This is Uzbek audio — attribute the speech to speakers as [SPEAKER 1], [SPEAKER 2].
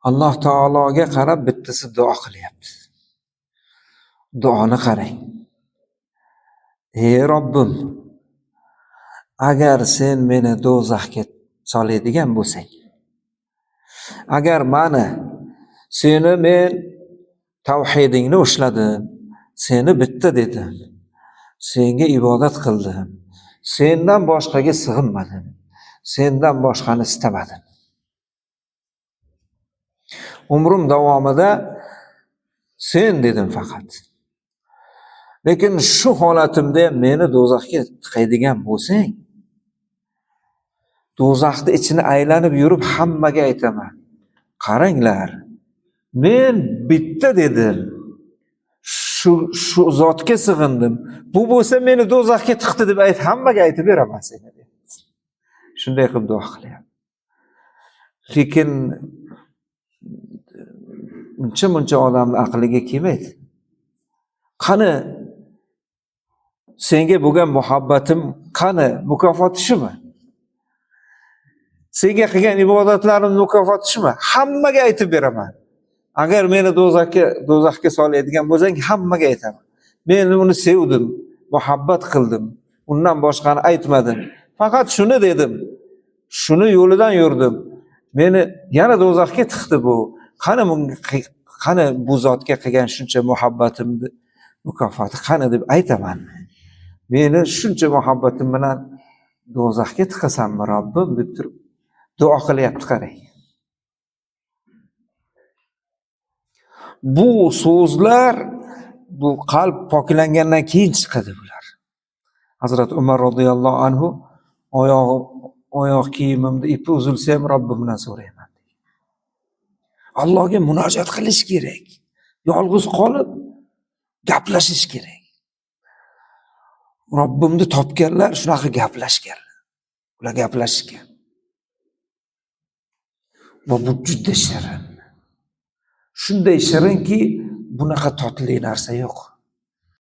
[SPEAKER 1] Alloh taologa qarab bittasi duo qilyapti. Duoni qarang. Ey Robbim, agar sen meni do'zaxga soladigan bo'lsang, agar seni men tavhidingni ushladim, seni bitta dedim, senga ibodat qildim, sendan boshqaga sig'inmadim, sendan boshqani istamadim. Umrim davomida sen dedim faqat. Lekin shu holatimda meni do'zaxga tiqadigan bo'lsang, do'zaxni ichini aylanib yurib hammaga aytaman. Qaranglar, men bitta dedim. Shu zotga sig'indim. Bu bo'lsa meni do'zaxga tiqdi deb hammaga aytib beraman senga. Shunday qilib duo qilyapti. Lekin muncha odamning aqliga kelmaydi. Qani senga bo'lgan muhabbatim qani, mukofoti shumi? Senga qilgan ibodatlarim mukofoti shumi? Hammaga aytib beraman. Agar meni do'zaxga soladigan bo'lsang, hammaga aytaman. Men uni sevdim, muhabbat qildim. Undan boshqani aytmadim. Faqat shuni dedim. Shuni yo'lidan yurdim. Meni yana do'zaxga tiqdi bu. Qani bu zotga qilgan shuncha muhabbatimni mukofoti qani deb aytaman. Meni shuncha muhabbatim bilan do'zaxga tiqasanmi Robbim deb turib duo qilyapti, qarang. Bu so'zlar bu qalb poklangandan keyin chiqadi bular. Hazrat Umar radhiyallohu anhu oyoq kiyimimda ipi uzilsa ham Robbimdan so'rayman. Allohga munojat qilish kerak. Yolg'iz qolib gaplashish kerak. Robbimni topganlar shunaqa gaplashganlar. Ular gaplashgan. Va bu juda shirin. Shunday shirinki, bunaqa totli narsa yo'q.